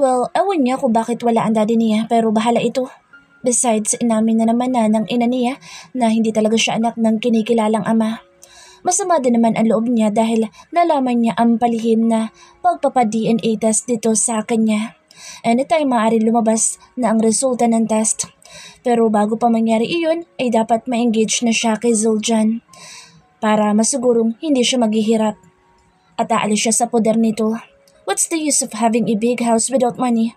Well, ewan niya kung bakit wala ang daddy niya pero bahala ito. Besides, inamin na naman na ng ina niya na hindi talaga siya anak ng kinikilalang ama. Masama din naman ang loob niya dahil nalaman niya ang palihim na pagpapa-DNA test dito sa kanya. Anytime maaari lumabas na ang resulta ng test. Pero bago pa mangyari iyon ay dapat ma-engage na siya kay Zildjian para masigurong hindi siya maghihirap at aalis siya sa poder nito. What's the use of having a big house without money?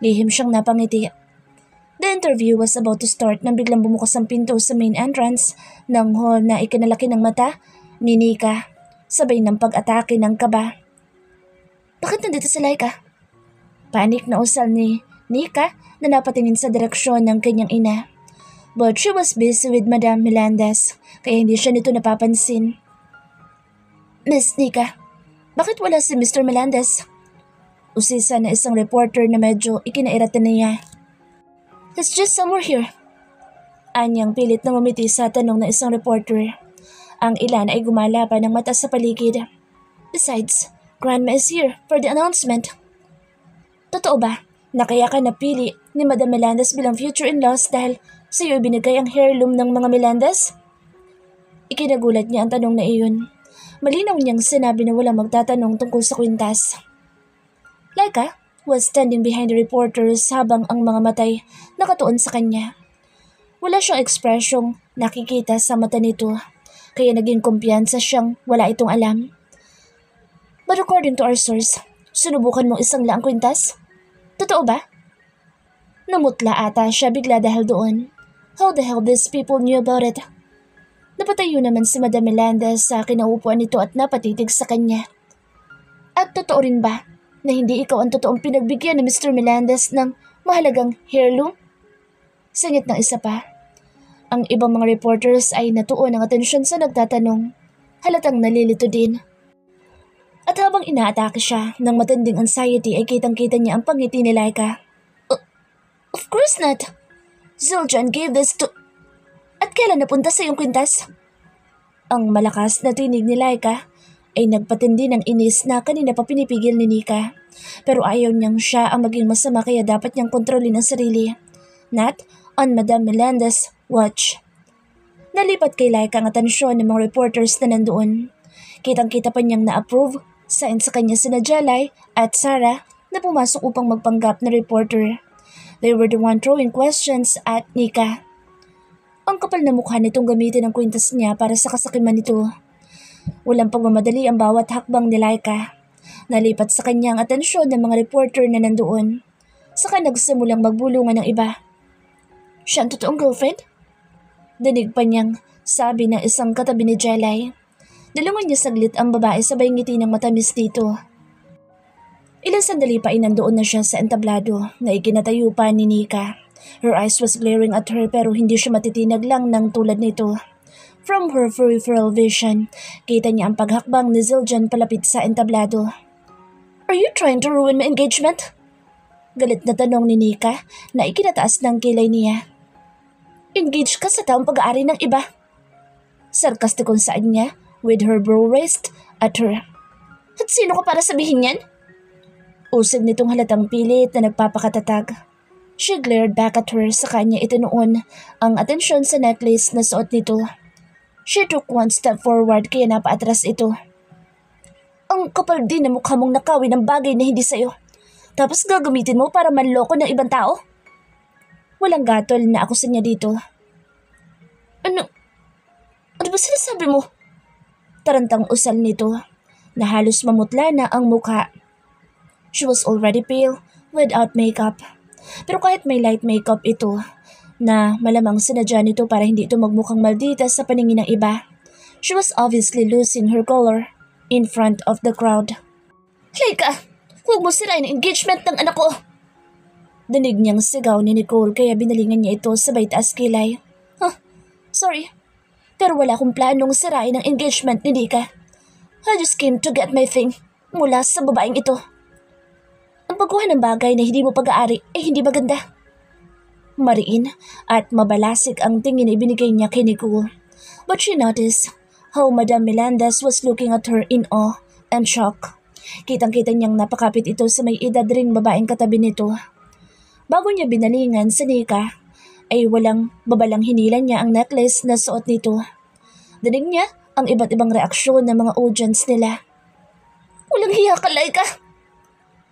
Lihim siyang napangiti. The interview was about to start nang biglang bumukas ang pinto sa main entrance ng hall na ikinalaki ng mata ni Nika, sabay ng pag-atake ng kaba. Bakit nandito si Laika? Panik na usal ni Nika na napatingin sa direksyon ng kanyang ina. But she was busy with Madame Melendez, kaya hindi siya nito napapansin. Miss Nika, bakit wala si Mr. Melendez? Usisa na isang reporter na medyo ikinairatan niya. He's just somewhere here. Anyang pilit na ngumiti sa tanong ng isang reporter. Ang ilan ay gumala pa ng mata sa paligid. Besides, Grandma is here for the announcement. Totoo ba na kaya ka napili ni Madame Melendez bilang future-in-laws dahil sa iyo binigay ang heirloom ng mga Melendez? Ikinagulat niya ang tanong na iyon. Malinaw niyang sinabi na walang magtatanong tungkol sa kwintas. Laika was standing behind the reporters habang ang mga matay nakatuon sa kanya. Wala siyang ekspresyong nakikita sa mata nito, kaya naging kumpiyansa siyang wala itong alam. But according to our source, sinubukan mong isang laang kwintas? Totoo ba? Namutla ata siya bigla dahil doon. How the hell these people knew about it? Napatayo naman si Madame Melendez sa kinaupuan nito at napatitig sa kanya. At totoo rin ba na hindi ikaw ang totoong pinagbigyan ni Mr. Melendez ng mahalagang heirloom? Singit ng isa pa. Ang ibang mga reporters ay natuon ang atensyon sa nagtatanong. Halatang nalilito din. At habang inaatake siya ng matinding anxiety ay kitang-kita niya ang pangiti ni Laika. Of course not. Zildjian gave this to... At kailan napunta sa iyong kwintas? Ang malakas na tinig ni Laika ay nagpatindi ng inis na kanina pa pinipigil ni Nika. Pero ayaw niyang siya ang maging masama kaya dapat niyang kontrolin ang sarili. Not on Madame Melendez watch. Nalipat kay Laika ang atensyon ng mga reporters na nandoon. Kitang-kita pa niyang na-approve sign sa kanya sina Jelay at Sarah na pumasok upang magpanggap na reporter. They were the one throwing questions at Nika. Ang kapal na mukha nitong gamitin ang kwintas niya para sa kasakiman nito. Walang pagmamadali ang bawat hakbang ni Laika. Nalipat sa kanya ang atensyon ng mga reporter na nandoon. Saka nagsimulang magbulungan ng iba. Siya ang totoong girlfriend? Dinig pa niyang sabi ng isang katabi ni Jelay. Dalungan niya saglit ang babae sabay ngiti ng matamis dito. Ilang sandali pa ay nandoon na siya sa entablado na ikinatayo pa ni Nika. Her eyes was glaring at her pero hindi siya matitinag lang ng tulad nito. From her peripheral vision, kita niya ang paghakbang ni Zildjian palapit sa entablado. Are you trying to ruin my engagement? Galit na tanong ni Nika na ikinataas ng kilay niya. Engage ka sa taong pag-aari ng iba. Sarkastikong saad niya with her brow raised at her. At sino ka para sabihin yan? Usig nitong halatang pilit na nagpapakatatag. She glared back at her sa kanya itinuon ang atensyon sa necklace na suot nito. She took one step forward kaya napaatras ito. Ang kapal din na mukha mong nakawin ng bagay na hindi sa'yo. Tapos gagamitin mo para manloko ng ibang tao? Walang gatol na ako sa niya dito. Ano ba sinasabi mo? Tarantang usal nito na halos mamutla na ang mukha. She was already pale without makeup. Pero kahit may light makeup ito, na malamang sinadya nito para hindi ito magmukhang maldita sa paningin ng iba, she was obviously losing her color in front of the crowd. Laika, huwag mo sirain ang engagement ng anak ko! Dinig niyang sigaw ni Nicole kaya binalingan niya ito sabay taas kilay. Sorry, pero wala akong planong sirain ang engagement ni Nika. I just came to get my thing mula sa babaeng ito. Ang pagkuha ng bagay na hindi mo pag-aari ay hindi maganda. Mariin at mabalasik ang tingin na ibinigay niya kay Nicole. But she noticed how Madame Melendez was looking at her in awe and shock. Kitang-kita niyang napakapit ito sa may edad ring babaeng katabi nito. Bago niya binalingan si Nika, ay walang babalang hinilan niya ang necklace na suot nito. Dinig niya ang iba't ibang reaksyon ng mga audience nila. "Walang hiya ka, Laika!"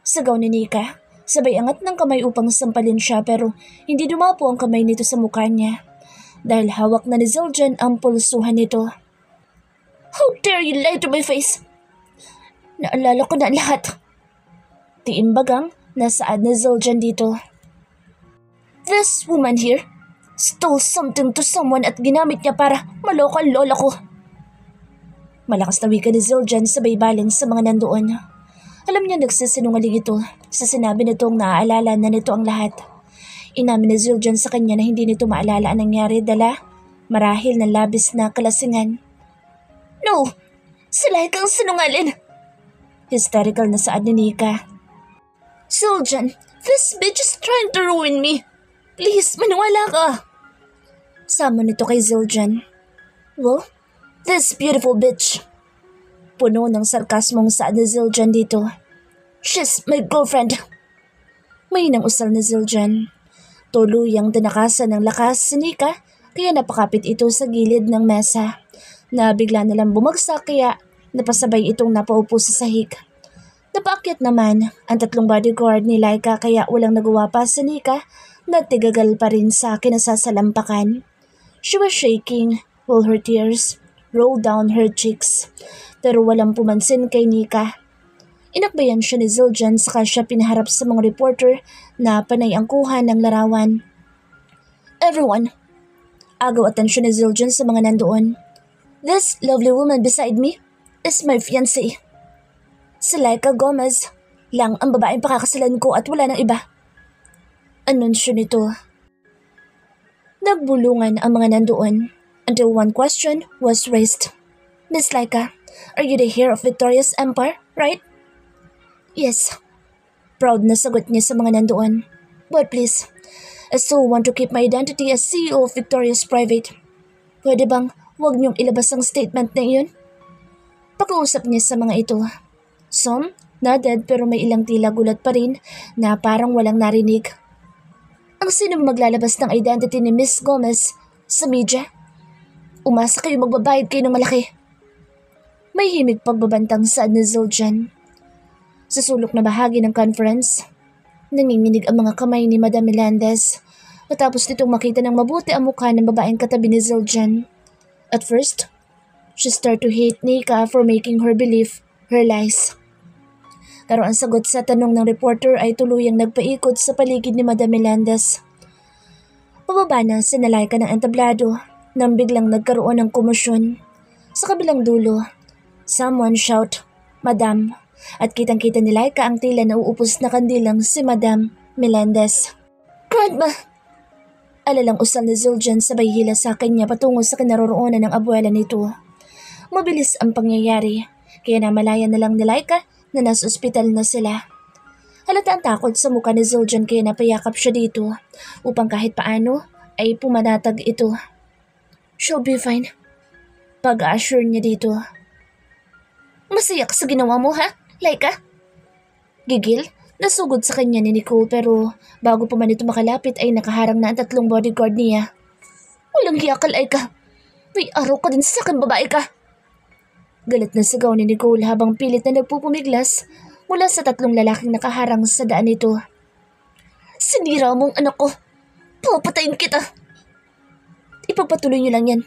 Sigaw ni Nika. Sabay angat ng kamay upang sampalin siya pero hindi dumapo ang kamay nito sa mukha niya dahil hawak na ni Zildjian ang pulsuhan nito. "How dare you lie to my face? Naalala ko na lahat." Tiimbagang nasaad ni Zildjian dito. "This woman here stole something to someone at ginamit niya para maloko ang lola ko." Malakas na wika ni Zildjian sabay baling sa mga nandoon. Alam niya nagsisinungaling ito sa sinabi nitong naaalala na nito ang lahat. Inamin ni Zildjian sa kanya na hindi nito maalala ang nangyari dala marahil ng labis na kalasingan. "No! Sila kang sinungalin!" Hysterical na saad ni Nika. "Zildjian, this bitch is trying to ruin me! Please, maniwala ka!" Samon nito kay Zildjian. "Well, this beautiful bitch." Puno ng sarkasmong saad ni Zildjian dito. "She's my girlfriend." May nang usal ni Zildjian. Tuluyang tinakasan ng lakas si Nika kaya napakapit ito sa gilid ng mesa na bigla nalang bumagsak kaya napasabay itong napaupo sa sahig. Napaakyat naman ang 3 bodyguard ni Laika kaya walang nagawa pa si Nika na tigagal pa rin sa kinasasalampakan. She was shaking while her tears rolled down her cheeks. Pero walang pumansin kay Nika. Inakbayan siya ni Zildjian saka siya pinaharap sa mga reporter na panay ang kuha ng larawan. "Everyone," agaw atensyon ni Zildjian sa mga nandoon. "This lovely woman beside me is my fiancé. Si Laika Gomez lang ang babaeng pakakasalan ko at wala nang iba." Anunsyo nito. Nagbulungan ang mga nandoon until one question was raised. "Miss Laika, are you the heir of Victoria's Empire, right?" "Yes." Proud na sagot niya sa mga nandoon. "But please, I still want to keep my identity as CEO of Victoria's Private. Pwede bang huwag niyong ilabas ang statement na iyon?" Pag-uusap niya sa mga ito. Some nodded pero may ilang tila gulat pa rin na parang walang narinig. "Ang sino maglalabas ng identity ni Miss Gomez sa media? Umasa kayo magbabayad kayo ng malaki." May himig pagbabantang saad ni Zildjian. Sa sulok na bahagi ng conference, nanginginig ang mga kamay ni Madam Melendez matapos nitong makita ng mabuti ang mukha ng babaeng katabi ni Zildjian. At first, she started to hate Nika for making her believe her lies. Pero ang sagot sa tanong ng reporter ay tuluyang nagpaikot sa paligid ni Madam Melendez. Pababa na si Laika ng entablado nang biglang nagkaroon ng komosyon. Sa kabilang dulo, someone shout, "Madam," at kitang-kita ni Laika ang tila nauupos na kandilang si Madam Melendez. "Grandma!" Alalang usal ni Zildjian sabay hila sa kanya patungo sa kinaroroonan ng abuela nito. Mabilis ang pangyayari, kaya namalayan na lang ni Laika na nasa ospital na sila. Halata ang takot sa mukha ni Zildjian kaya napayakap siya dito upang kahit paano ay pumanatag ito. "She'll be fine." Pag-assure niya dito. "Masaya ka sa ginawa mo, ha, Laika?" Gigil, nasugod sa kanya ni Nicole pero bago pa man ito makalapit ay nakaharang na ang 3 bodyguard niya. "Walang hiya ka, Laika. May araw ka din sa akin, babae ka." Galit na sigaw ni Nicole habang pilit na nagpupumiglas mula sa 3 lalaking nakaharang sa daan nito. "Sinira mong anak ko. Papatayin kita." "Ipagpatuloy niyo lang yan.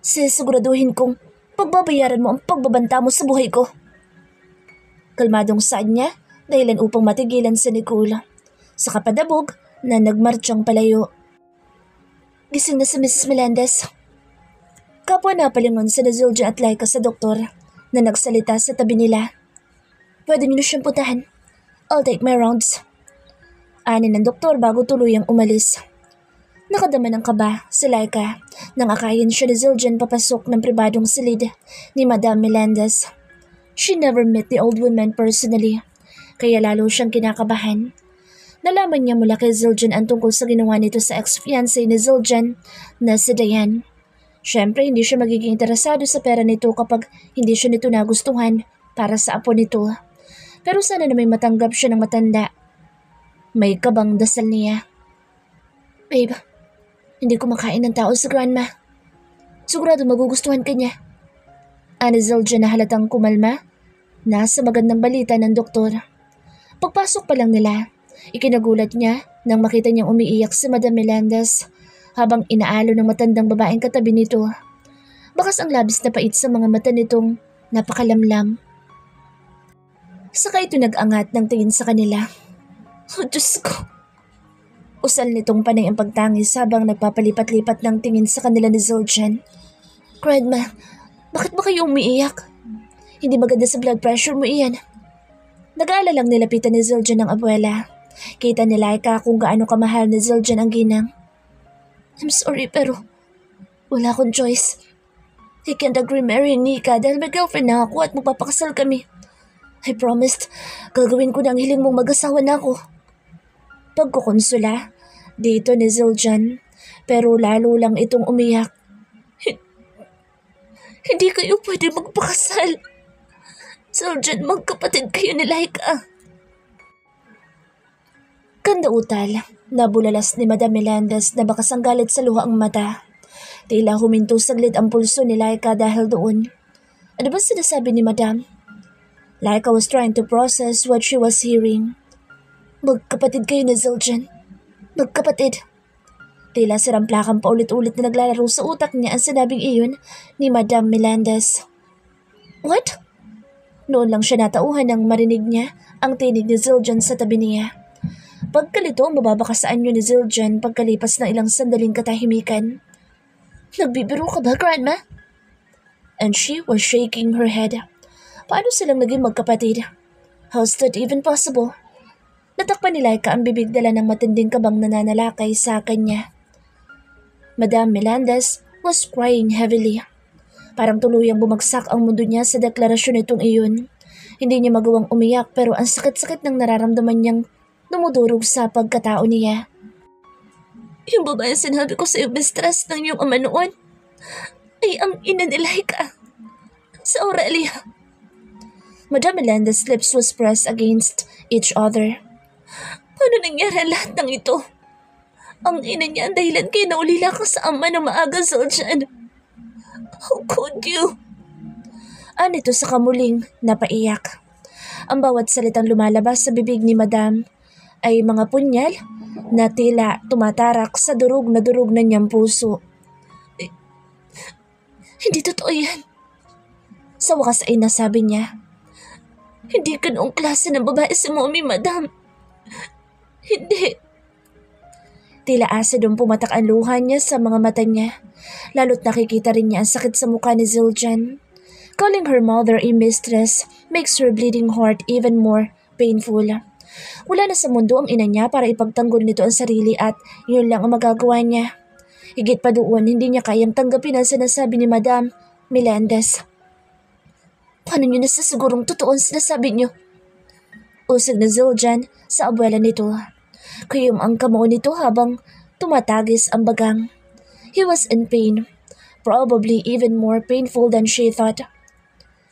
Sisiguraduhin kong pagbabayaran mo ang pagbabanta mo sa buhay ko." Kalmadong saad niya dahilan upang matigilan si Nicole. Sa kapadabog na nagmartsyang palayo. "Gising na si Mrs. Melendez." Kapwa napalingon si Zildjian at Laika sa doktor na nagsalita sa tabi nila. "Pwede niyo na siyang puntahan. I'll take my rounds." Ani ng doktor bago tuluyang umalis. Nakadama ng kaba si Laika nang akayin siya ni Zildjian papasok ng pribadong silid ni Madam Melendez. She never met the old woman personally, kaya lalo siyang kinakabahan. Nalaman niya mula kay Zildjian ang tungkol sa ginawa nito sa ex-fiancé ni Zildjian na si Diane. Siyempre hindi siya magiging interesado sa pera nito kapag hindi siya nito nagustuhan para sa apo nito. Pero sana na may matanggap siya ng matanda. May kabang dasal niya. Babe, hindi ko makain ng tao sa grandma. Sigurado magugustuhan ka niya. Ani Zildjian na halatang kumalma. Nasa magandang balita ng doktor. Pagpasok pa lang nila, ikinagulat niya nang makita niyang umiiyak si Madam Melendez habang inaalo ng matandang babaeng katabi nito. Bakas ang labis na pait sa mga mata nitong napakalamlam. Saka ito nag-angat ng tingin sa kanila. Oh, Diyos ko! Usal nitong panay ang pagtangis habang nagpapalipat-lipat ng tingin sa kanila ni Zildjian. Grandma, bakit ba kayo umiiyak? Hindi maganda sa blood pressure mo iyan. Nag-aalalang nilapitan ni Zildjian ng abuela. Kita ni Laika kung gaano kamahal ni Zildjian ang ginang. I'm sorry pero wala akong choice. I can't agree marrying Nika dahil may girlfriend na ako at magpapakasal kami. I promised, gagawin ko na ang hiling mong mag-asawa na ako. Pagkukonsula, dito ni Zildjian, pero lalo lang itong umiyak. Hindi kayo pwede magpakasal. Zildjian, magkapatid kayo ni Laika. Kandautal, nabulalas ni Madam Melendez na bakas ang galit sa luha ang mata. Tila huminto saglit ang pulso ni Laika dahil doon. Ano ba sinasabi ni Madam? Laika was trying to process what she was hearing. Magkapatid kayo ni Zildjian. Magkapatid. Tila siramplakang paulit-ulit na naglalaro sa utak niya ang sinabing iyon ni Madam Melendez. What? Noon lang siya natauhan nang marinig niya ang tinig ni Zildjian sa tabi niya. Pagkalito, mababakasaan niyo ni Zildjian pagkalipas ng ilang sandaling katahimikan. Nagbibiro ka ba, Grandma? And she was shaking her head. Paano silang naging magkapatid? How's that even possible? Natakpan ni Laika ang bibig dala ng matinding kabang nananalakay sa kanya. Madam Melendez was crying heavily. Parang tuluyang bumagsak ang mundo niya sa deklarasyon nitong iyon. Hindi niya magawang umiyak pero ang sakit-sakit ng nararamdaman niyang dumudurog sa pagkatao niya. Yung babae sinabi ko sa iyo, mistress ng iyong ama noon, ay ang ina ni Laika. Sa Aurelia. Madam Melenda's lips was pressed against each other. Paano nangyari lahat ng ito? Ang ina niya ang dahilan kaya naulila ka sa ama ng maaga, Zildjian. How could you? Anito sa kamuling napaiyak. Ang bawat salitang lumalabas sa bibig ni Madam ay mga punyal na tila tumatarak sa durog na niyang puso. Hindi totoo yan. Sa wakas ay nasabi niya. Hindi ka noong klase ng babae si Mommy, Madam. Hindi. Tila asidong pumatak ang luha niya sa mga mata niya. Lalo't nakikita rin niya ang sakit sa mukha ni Zildjian. Calling her mother a mistress makes her bleeding heart even more painful. Wala na sa mundo ang ina niya para ipagtanggol nito ang sarili at yun lang ang magagawa niya. Higit pa doon, hindi niya kayang tanggapin ang sinasabi ni Madam Melendez. Paano niyo nasasigurong totoo ang sinasabi niyo? Usig na Zildjian sa abuela nito. Kayum ang kamao nito habang tumatagis ang bagang. He was in pain, probably even more painful than she thought.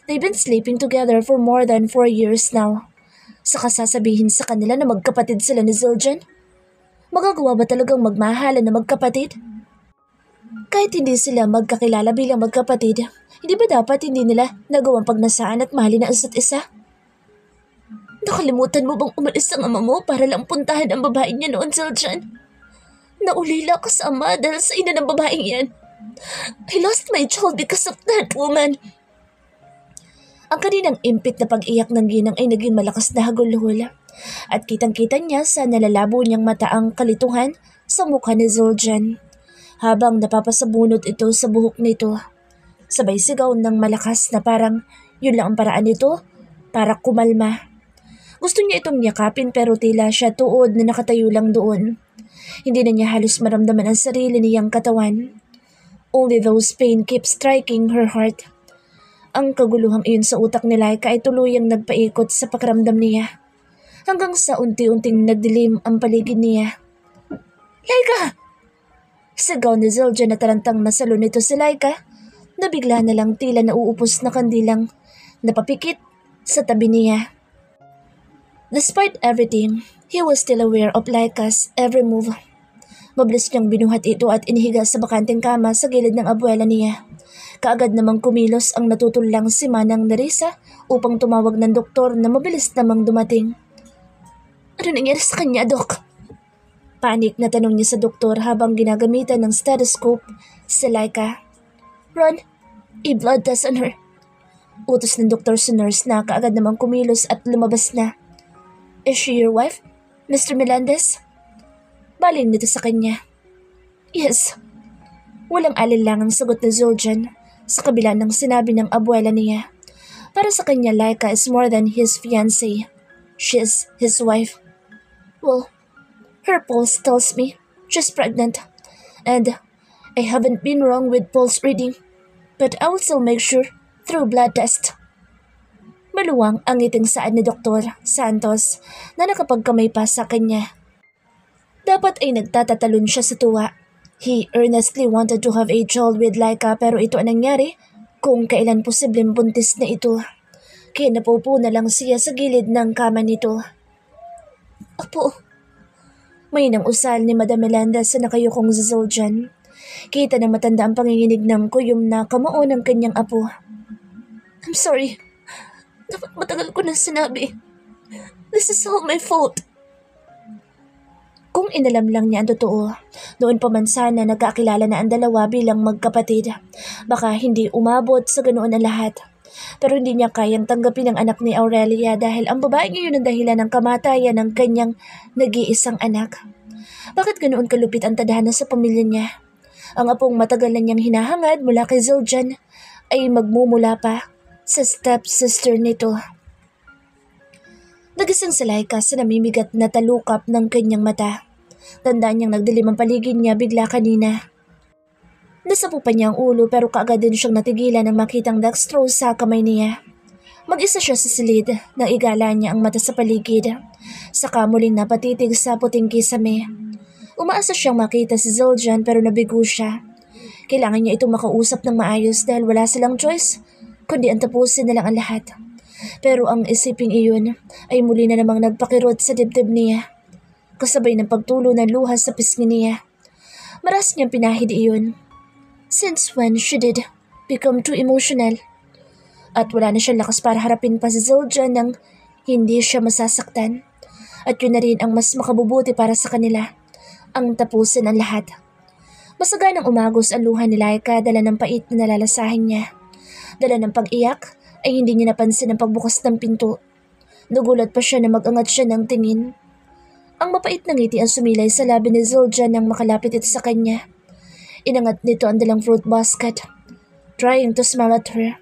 They've been sleeping together for more than 4 years now. Saka sasabihin sa kanila na magkapatid sila ni Zildjian? Magagawa ba talagang magmahalan na magkapatid? Kahit hindi sila magkakilala bilang magkapatid, hindi ba dapat hindi nila nagawang pagnasaan at mahalin ang isa't isa? Nakalimutan mo bang umalis ang ama mo para lang puntahan ang babae niya noon, Zildjian? Naulila ka sa ama dahil sa ina ng babaeng yan. I lost my child because of that woman. Ang kaninang impit na pag-iyak ng ginang ay naging malakas na hagulhula at kitang-kita niya sa nalalabo niyang mata ang kalituhan sa mukha ni Zildjian habang napapasabunot ito sa buhok nito. Sabay sigaw ng malakas na parang yun lang ang paraan nito para kumalma. Gusto niya itong yakapin pero tila siya tuod na nakatayo lang doon. Hindi na niya halos maramdaman ang sarili niyang katawan. Only those pain keep striking her heart. Ang kaguluhang iyon sa utak ni Laika ay tuluyang nagpaikot sa pakiramdam niya. Hanggang sa unti-unting nagdilim ang paligid niya. Laika! Sigaw ni Zildjian na tarantang masalo nito si Laika na bigla na lang tila nauupos na kandilang napapikit sa tabi niya. Despite everything, he was still aware of Laika's every move. Mabilis niyang binuhat ito at inihiga sa bakanteng kama sa gilid ng abuela niya. Kaagad namang kumilos ang natutulang si Manang Nerissa upang tumawag ng doktor na mabilis namang dumating. Ano nangyari sa kanya, Dok? Panik na tanong niya sa doktor habang ginagamitan ng stethoscope si Laika. Run, i-blood test on her. Utos ng doktor sa nurse na kaagad namang kumilos at lumabas na. Is she your wife, Mr. Melendez? Baling nito sa kanya. Yes. Walang alinlangang sagot ni Zuljan sa kabila ng sinabi ng abuela niya. Para sa kanya, Laika is more than his fiancée. She is his wife. Well, her pulse tells me she's pregnant. And I haven't been wrong with pulse reading. But I will still make sure through blood test. Maluwang ang ngiting saad ni Dr. Santos na nakapagkamay pa sa kanya. Dapat ay nagtatatalon siya sa tuwa. He earnestly wanted to have a child with Laika pero ito ang nangyari kung kailan posibleng buntis na ito. Kaya napupo na lang siya sa gilid ng kama nito. Apo, may nang usal ni Madam Melendez sa nakayukong Zuljan. Kita na matanda ang panginginig ng kuyom na kamao ng kanyang apo. I'm sorry. Dapat matagal ko na sinabi. This is all my fault. Kung inalam lang niya ang totoo, noon pa man sana nagkakilala na ang dalawa bilang magkapatid. Baka hindi umabot sa ganoon ang lahat. Pero hindi niya kayang tanggapin ang anak ni Aurelia dahil ang babae ngayon ang dahilan ng kamatayan ng kanyang nag-iisang anak. Bakit ganoon kalupit ang tadhana sa pamilya niya? Ang apong matagal na niyang hinahangad mula kay Zuljan ay magmumula pa sa stepsister nito. Nagising si Laika sa namimigat na talukap ng kanyang mata. Tandaan niyang nagdilim ang paligid niya bigla kanina. Nasapo pa niya ang ulo pero kaagad din siyang natigilan nang makitang dextrose sa kamay niya. Mag-isa siya sa silid nang igala niya ang mata sa paligid. Saka muling napatitig sa puting kisame. Umaasa siyang makita si Zuljan pero nabigo siya. Kailangan niya itong makausap ng maayos dahil wala silang choice, kundi ang tapusin na lang ang lahat. Pero ang isiping iyon ay muli na namang nagpakirot sa dibdib niya. Kasabay ng pagtulo ng luha sa pisngi niya. Maras niyang pinahid iyon. Since when she did become too emotional? At wala na siyang lakas para harapin pa si Zuljan nang hindi siya masasaktan. At yun na rin ang mas makabubuti para sa kanila. Ang tapusin ang lahat. Masaganang umagos ang luha ni Laika dala ng pait na nalalasahin niya. Dala ng pag-iyak ay hindi niya napansin ang pagbukas ng pinto. Nagulat pa siya na mag-angat siya ng tingin. Ang mapait na ngiti ang sumilay sa labi ni Zuljan nang makalapit ito sa kanya. Inangat nito ang dalang fruit basket, trying to smile at her.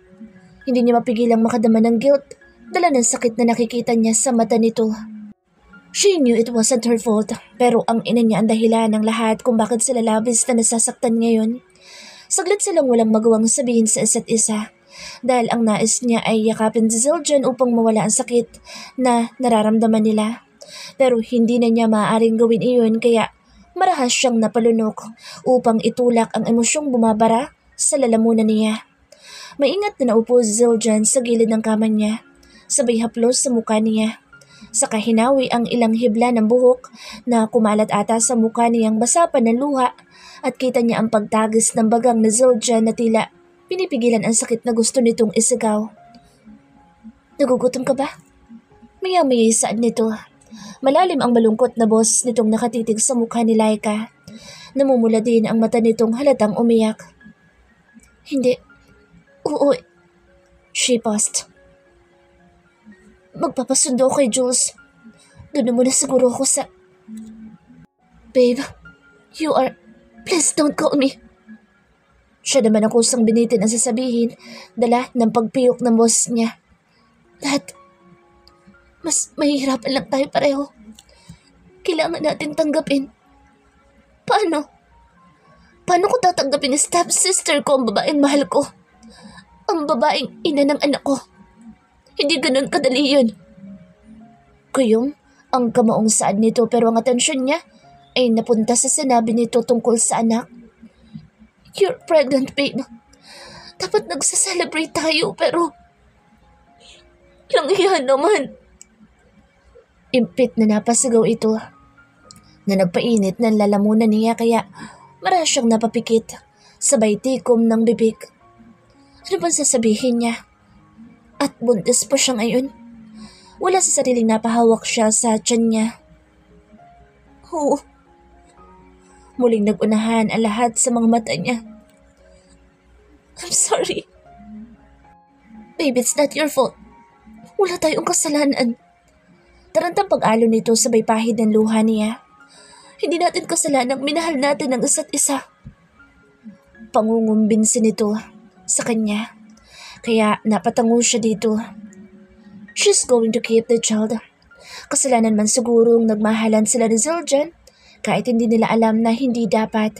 Hindi niya mapigilang makadama ng guilt, dala ng sakit na nakikita niya sa mata nito. She knew it wasn't her fault, pero ang ina niya ang dahilan ng lahat kung bakit sila labis na nasasaktan ngayon. Saglit silang walang magawang sabihin sa isa't isa, dahil ang nais niya ay yakapin si Zuljan upang mawala ang sakit na nararamdaman nila. Pero hindi na niya maaaring gawin iyon kaya marahas siyang napalunok upang itulak ang emosyong bumabara sa lalamunan niya. Maingat na naupo si Zuljan sa gilid ng kama niya, sabay haplos sa mukha niya. Saka hinawi ang ilang hibla ng buhok na kumalat ata sa mukha niyang basa pa ng luha at kita niya ang pagtagis ng bagang na Zuljan na tila pinipigilan ang sakit na gusto nitong isigaw. Nagugutom ka ba? Maya-maya saad nito. Malalim ang malungkot na boses nitong nakatitig sa mukha ni Laika. Namumula din ang mata nitong halatang umiyak. Hindi. Oo. She paused. Magpapasundo kay Jules. Doon mo na siguro ako sa... Babe, you are... Please don't call me. Siya naman ang kusang binitin ang sasabihin, dala ng pagpiyok ng boses niya. Lahat... Mas mahihirapan lang tayo pareho. Kailangan natin tanggapin. Paano? Paano ko tatanggapin ni stepsister ko ang babaeng mahal ko? Ang babaeng ina ng anak ko. Hindi ganun kadali yun. Kuyong, ang kamaong saad nito pero ang atensyon niya ay napunta sa sinabi nito tungkol sa anak. You're pregnant, babe. Dapat nagsaselebrate tayo pero... Lang iyan naman. Impit na napasigaw ito na nagpainit ng lalamunan niya kaya marahil siyang napapikit sabay tikom ng bibig. Ano bang sasabihin niya? At buntis pa siya ngayon. Wala sa sariling napahawak siya sa tiyan niya. Oo. Muling nagunahan ang lahat sa mga mata niya. I'm sorry. Babe, it's not your fault. Wala tayong kasalanan. Tarantang pag-alon nito sabay pahid ng luha niya. Hindi natin kasalanang minahal natin ang isa't isa. Pangungumbinsin nito sa kanya. Kaya napatango siya dito. She's going to keep the child. Kasalanan man sigurong nagmahalan sila ni Zildjian kahit hindi nila alam na hindi dapat.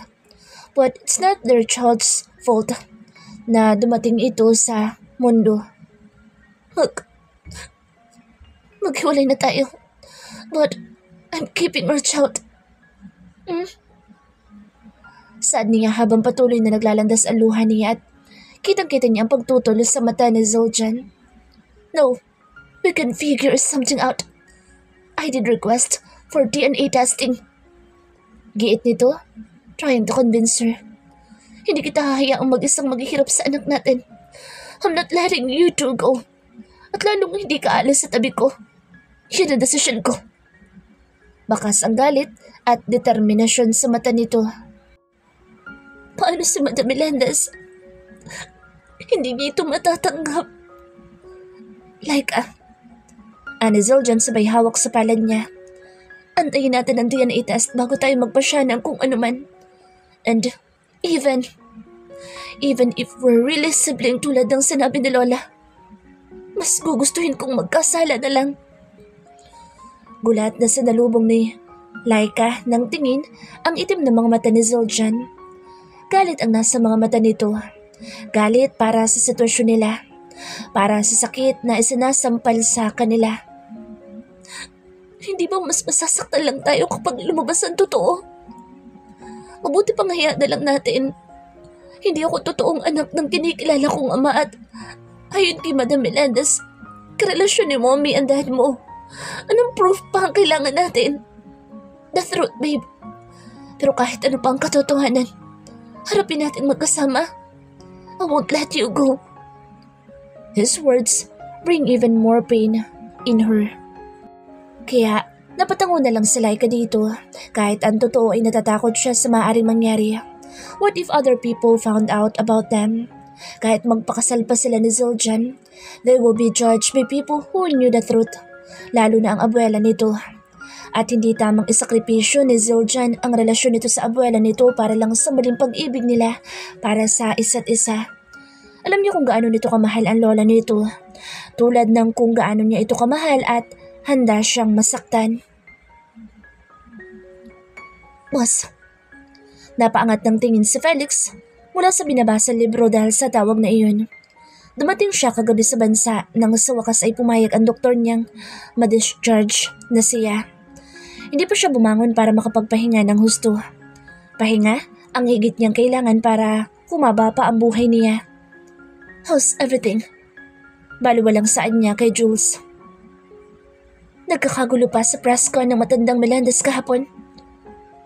But it's not their child's fault na dumating ito sa mundo. Maghiwalay na tayo. But I'm keeping our child. Sad niya habang patuloy na naglalandas ang luha niya at kitang-kita niya ang pagtutol sa mata ni Zildjian. No, we can figure something out. I did request for DNA testing. Giit nito, trying to convince her. Hindi kita hahayaang mag-isang maghihirap sa anak natin. I'm not letting you two go. At lalong hindi ka alis sa tabi ko. Yun ang desisyon ko. Bakas ang galit at determinasyon sa mata nito. Paano si Madam Melendez? Hindi niya ito matatanggap. Laika. Ani Zildjian sabay hawak sa palad niya. Antayin natin ang DNA test bago tayo magpasya ng kung ano man. And even if we're really sibling tulad ng sinabi ni Lola, mas gugustuhin kong magkasala na lang. Gulat na sinalubong ni Laika ng tingin ang itim na mga mata ni Zildjian. Galit ang nasa mga mata nito. Galit para sa sitwasyon nila. Para sa sakit na isinasampal sa kanila. Hindi ba mas masasaktan lang tayo kapag lumabas ang totoo? Mabuti pang hayaan na lang natin. Hindi ako totoong anak ng kinikilala kong ama at ayon kay Madam Melendez, karelasyon ni Mommy and Dad mo. Anong proof pa ang kailangan natin? The truth, babe. Pero kahit ano pa ang katotohanan, harapin natin magkasama. I won't let you go. His words bring even more pain in her. Kaya napatango na lang si Laika dito. Kahit ang totoo ay natatakot siya sa maaaring mangyari. What if other people found out about them? Kahit magpakasal pa sila ni Zildjian, they will be judged by people who knew the truth. Lalo na ang abuela nito. At hindi tamang isakripisyo ni Zildjian ang relasyon nito sa abuela nito para lang sa maling pag-ibig nila para sa isa't isa. Alam niyo kung gaano nito kamahal ang lola nito. Tulad ng kung gaano niya ito kamahal at handa siyang masaktan. Boss, napaangat ng tingin si Felix mula sa binabasa libro dahil sa tawag na iyon. Dumating siya kagabi sa bansa nang sa wakas ay pumayag ang doktor niyang ma-discharge na siya. Hindi pa siya bumangon para makapagpahinga ng husto. Pahinga ang higit niyang kailangan para humaba pa ang buhay niya. How's everything? Baliwalang saan niya kay Jules. Nagkakagulo pa sa press con ng matandang Melendez kahapon.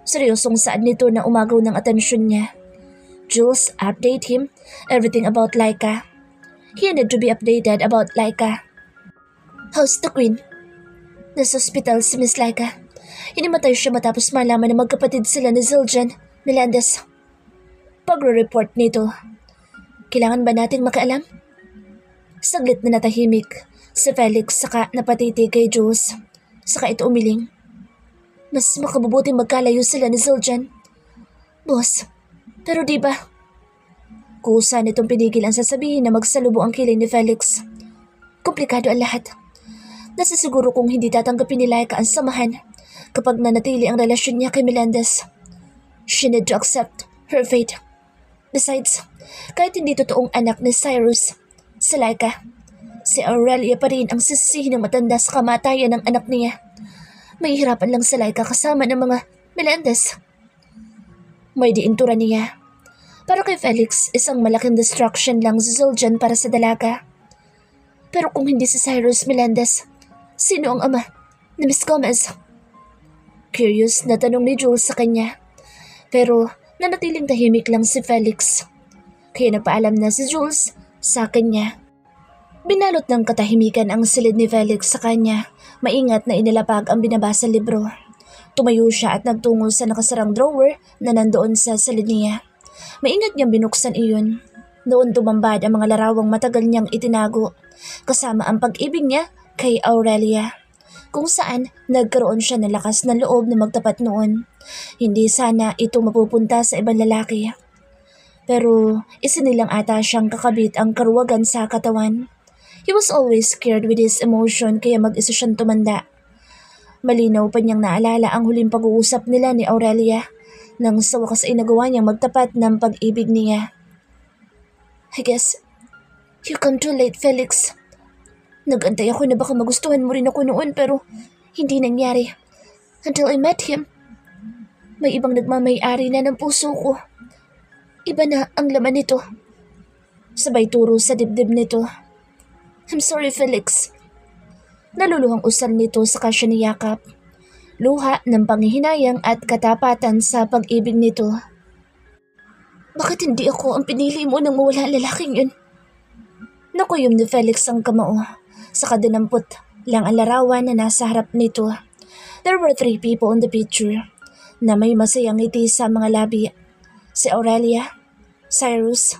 Seryosong saan nito na umagaw ng atensyon niya. Jules update him everything about Laika. He needed to be updated about Laika. How's the Queen? Nasa hospital si Miss Laika. Hinimatay siya matapos malaman na magkapatid sila ni Zildjian Melendez. Pagre-report nito. Kailangan ba nating makialam? Saglit na natahimik si Felix saka napatiti kay Jules. Saka ito umiling. Mas makabubuting magkalayo sila ni Zildjian. Boss, pero di ba? Kusa nitong pinigil ang sasabihin na magsalubo ang kilay ni Felix. Komplikado ang lahat. Nasisiguro kung hindi tatanggapin ni Laika ang samahan kapag nanatili ang relasyon niya kay Melendez. She need to accept her fate. Besides, kahit hindi totoong anak ni Cyrus, si Laika, si Aurelia pa rin ang sisihin ng matanda sa kamatayan ng anak niya. Mahihirapan lang si Laika kasama ng mga Melendez. May diintura niya. Para kay Felix, isang malaking distraction lang si Zildjian para sa dalaga. Pero kung hindi si Cyrus Melendez, sino ang ama? ni Miss Gomez? Curious na tanong ni Jules sa kanya. Pero nanatiling tahimik lang si Felix. Kaya nagpaalam na si Jules sa kanya. Binalot ng katahimikan ang silid ni Felix sa kanya. Maingat na inilapag ang binabasa libro. Tumayo siya at nagtungo sa nakasarang drawer na nandoon sa silid niya. Maingat niyang binuksan iyon. Noon tumambad ang mga larawang matagal niyang itinago. Kasama ang pag-ibig niya kay Aurelia. Kung saan nagkaroon siya ng lakas ng loob na magtapat noon. Hindi sana ito mapupunta sa ibang lalaki. Pero isinilang ata siyang kakabit ang karuwagan sa katawan. He was always scared with his emotion kaya mag-isa siyang tumanda. Malinaw pa niyang naalala ang huling pag-uusap nila ni Aurelia nang sa wakas ay nagawa niyang magtapat ng pag-ibig niya. I guess you come too late, Felix. Nag-antay ako na baka magustuhan mo rin ako noon pero hindi nangyari. Until I met him. May ibang nagmamay-ari na ng puso ko. Iba na ang laman nito. Sabay turo sa dibdib nito. I'm sorry, Felix. Naluluhang usal nito sa kasya ni Yakap. Luha ng panghihinayang at katapatan sa pag-ibig nito. Bakit hindi ako ang pinili mo nang mawala ang lalaking yun? Nakuyom ni Felix ang kamao. Sa kadinampot lang ang larawan na nasa harap nito. There were 3 people in the picture na may masayang ngiti sa mga labi. Si Aurelia, Cyrus,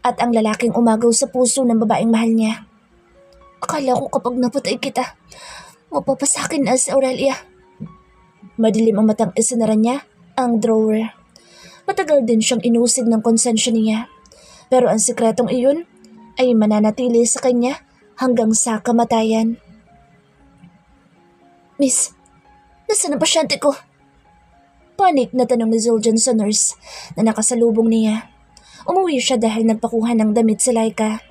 at ang lalaking umagaw sa puso ng babaeng mahal niya. Akala ko kapag napatay kita, mapapasakin na si Aurelia. Madilim ang matang isinara niya ang drawer. Matagal din siyang inusig ng konsensya niya. Pero ang sikretong iyon ay mananatili sa kanya hanggang sa kamatayan. Miss, nasaan ang pasyente ko? Panik na tanong ni Zildjian sa nurse na nakasalubong niya. Umuwi siya dahil nagpakuha ng damit si Laika.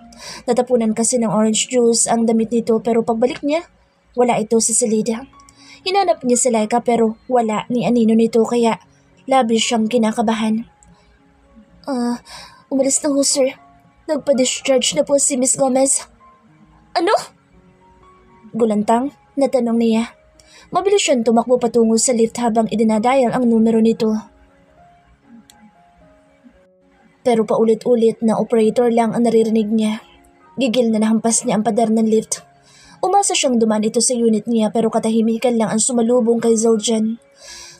Natapunan kasi ng orange juice ang damit nito pero pagbalik niya, wala ito sa silid. Hinanap niya si Laika pero wala ni anino nito kaya labis siyang kinakabahan. Umalis na ho, sir. Nagpa-discharge na po si Miss Gomez. Ano? Gulantang na tanong niya. Mabilis siyang tumakbo patungo sa lift habang idinadial ang numero nito. Pero paulit-ulit na operator lang ang naririnig niya. Gigil na nahampas niya ang pader ng lift. Umasa siyang dumaan ito sa unit niya pero katahimikan lang ang sumalubong kay Zildjian.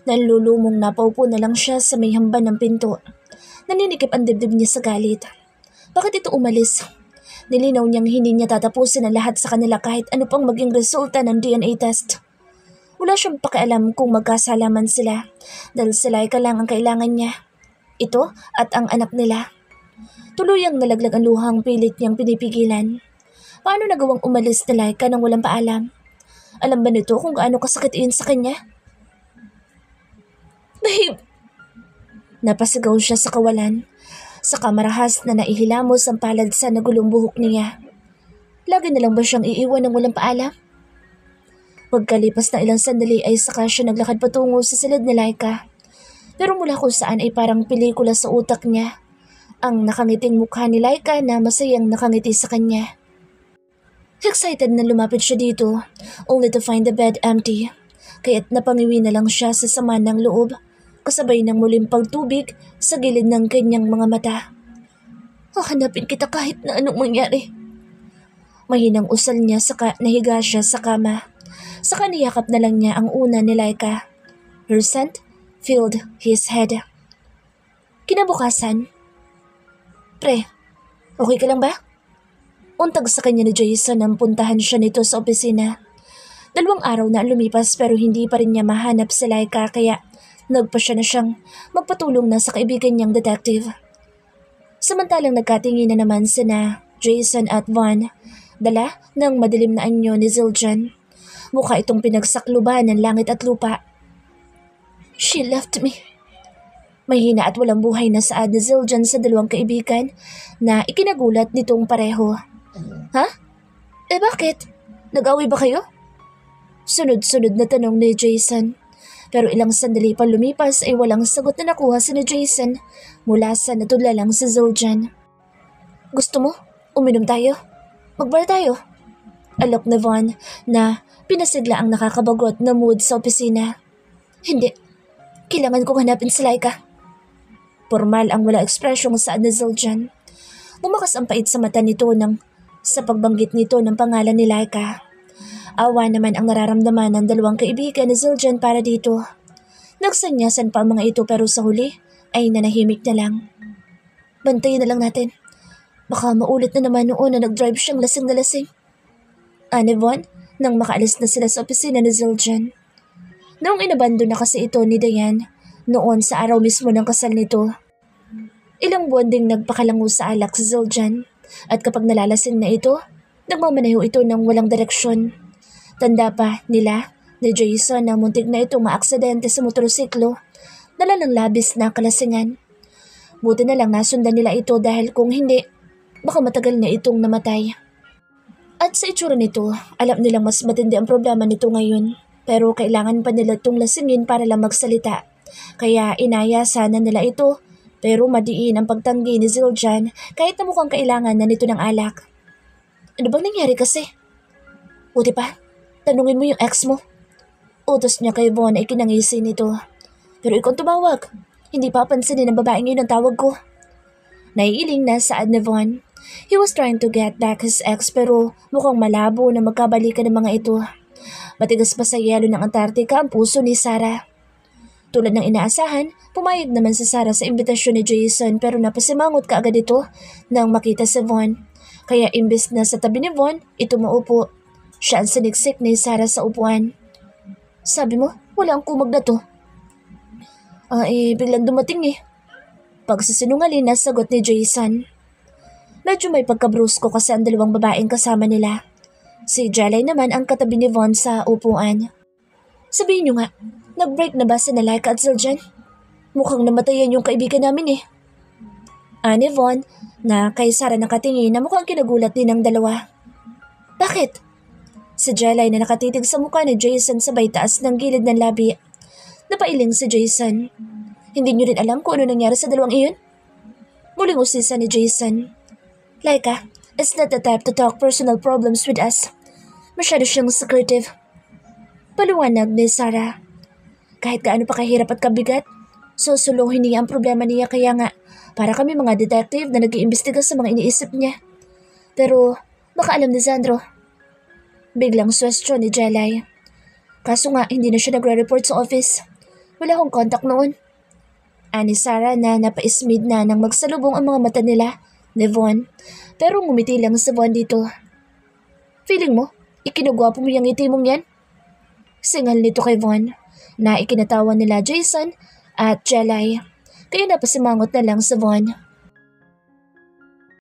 Nalulumong napaupo na lang siya sa may hamban ng pinto. Naninikip ang dibdib niya sa galit. Bakit ito umalis? Nilinaw niyang hindi niya tatapusin ang lahat sa kanila kahit ano pang maging resulta ng DNA test. Wala siyang pakialam kung magkasalaman sila dahil si Laika lang ang kailangan niya. Ito at ang anak nila. Tuluyang nalaglag ang luhang pilit niyang pinipigilan. Paano nagawang umalis ni Laika nang walang paalam? Alam ba nito kung gaano kasakit iyon sa kanya? Babe! Napasigaw siya sa kawalan. Sa kamarahas na naihilamos ang palad sa nagulong buhok niya. Lagi na lang ba siyang iiwan ng walang paalam? Pagkalipas na ilang sandali ay saka siya naglakad patungo sa silid ni Laika. Pero mula kung saan ay parang pelikula sa utak niya. Ang nakangiting mukha ni Laika na masayang nakangiti sa kanya. Excited na lumapit siya dito, only to find the bed empty. Kaya't napangiwi na lang siya sa sama ng loob. Kasabay ng muling pagtubig sa gilid ng kanyang mga mata. Hahanapin kita kahit na anong mangyari. Mahinang usal niya saka nahiga siya sa kama. Saka niyakap na lang niya ang una ni Laika. Her scent filled his head. Kinabukasan. Pre, okay ka lang ba? Untag sa kanya ni Jason nang puntahan siya nito sa opisina. 2 araw na lumipas pero hindi pa rin niya mahanap si Laika kaya nagpasya na siyang magpatulong na sa kaibigan niyang detective. Samantalang nagkatingin na naman sina Jason at Vaughn, dala ng madilim na anyo ni Zildjian. Mukha itong pinagsakluban ng langit at lupa. She left me. Mahina at walang buhay na saad ni Zildjian sa 2 kaibigan na ikinagulat nitong pareho. Ha? Bakit? Nag-away ba kayo? Sunod-sunod na tanong ni Jason. Pero ilang sandali pa lumipas ay walang sagot na nakuha si Jason mula sa natulalang si Zildjian. Gusto mo? Uminom tayo? Magbar tayo? Alok ni Von na pinasigla ang nakakabagot na mood sa opisina. Hindi, kailangan kong hanapin si Laika. Formal ang wala ekspresyong saad ni Zildjian. Bumakas ang pait sa mata nito sa pagbanggit nito ng pangalan ni Laika. Awa naman ang nararamdaman ng dalawang kaibigan ni Zildjian para dito. Nagsanyasan pa ang mga ito pero sa huli ay nanahimik na lang. Bantayin na lang natin. Baka maulit na naman noon na nag-drive siyang lasing na lasing. Ani Von, nang makaalis na sila sa opisina ni Zildjian. Noong inabando na kasi ito ni Diane, noon sa araw mismo ng kasal nito. Ilang buwan ding nagpakalango sa alak si Zildjian at kapag nalalasing na ito, nagmamaneho ito ng walang direksyon. Tanda pa nila ni Jason na muntik na itong maaksidente sa motorsiklo, dala ng labis na kalasingan. Buti na lang nasundan nila ito dahil kung hindi, baka matagal na itong namatay. At sa itsura nito, alam nilang mas matindi ang problema nito ngayon. Pero kailangan pa nila itong lasingin para lang magsalita. Kaya inaya sana nila ito, pero madiin ang pagtanggi ni Zildjian kahit na mukhang kailangan na nito ng alak. Ano bang nangyari kasi? Buti pa, tanungin mo yung ex mo. Utos niya kay Von ay kinangisi nito. Pero ikaw tumawag. Hindi papansinin ng babaeng yun ang tawag ko. Naiiling na saad ni Von. He was trying to get back his ex pero mukhang malabo na magkabalikan ng mga ito. Matigas pa sa yelo ng Antarctica ang puso ni Sarah. Tulad ng inaasahan, pumayag naman si Sarah sa imbitasyon ni Jason pero napasimangot kaagad ito nang makita si Von. Kaya imbes na sa tabi ni Von, ito maupo. Siya ang siniksik ni Sarah sa upuan. Sabi mo, wala ang kumag na to. Biglang dumating eh. Pagsasinungaling na sagot ni Jason. Medyo may pagkabrusko kasi ang dalawang babaeng kasama nila. Si Jelay naman ang katabi ni Von sa upuan. Sabihin niyo nga, nag-break na ba si Laika at Zildjian? Mukhang namatayan yung kaibigan namin eh. Ani Von na kay Sarah nakatingin na mukhang kinagulat din ng dalawa. Bakit? Si Jelay na nakatitig sa mukha ni Jason sabay taas ng gilid ng labi. Napailing si Jason. Hindi niyo rin alam kung ano nangyari sa dalawang iyon? Muling usisa ni Jason. Laika is not the type to talk personal problems with us. Masyado siyang secretive. Paliwanag ni Sarah. Kahit gaano pa kahirap at kabigat, susuluhin niya ang problema niya kaya nga para kami mga detective na nag-iimbestiga sa mga iniisip niya. Pero baka alam ni Sandro. Biglang swestyon ni Jelay. Kaso nga hindi na siya nagre-report sa office. Wala akong contact noon. Ani Sarah na napaismid na nang magsalubong ang mga mata nila ni Von. Pero ngumiti lang si Von dito. Feeling mo, ikinugwapo mo yung ngiti mong yan? Singal nito kay Von na ikinatawan nila Jason at Jelay. Kaya napasimangot na lang si Von.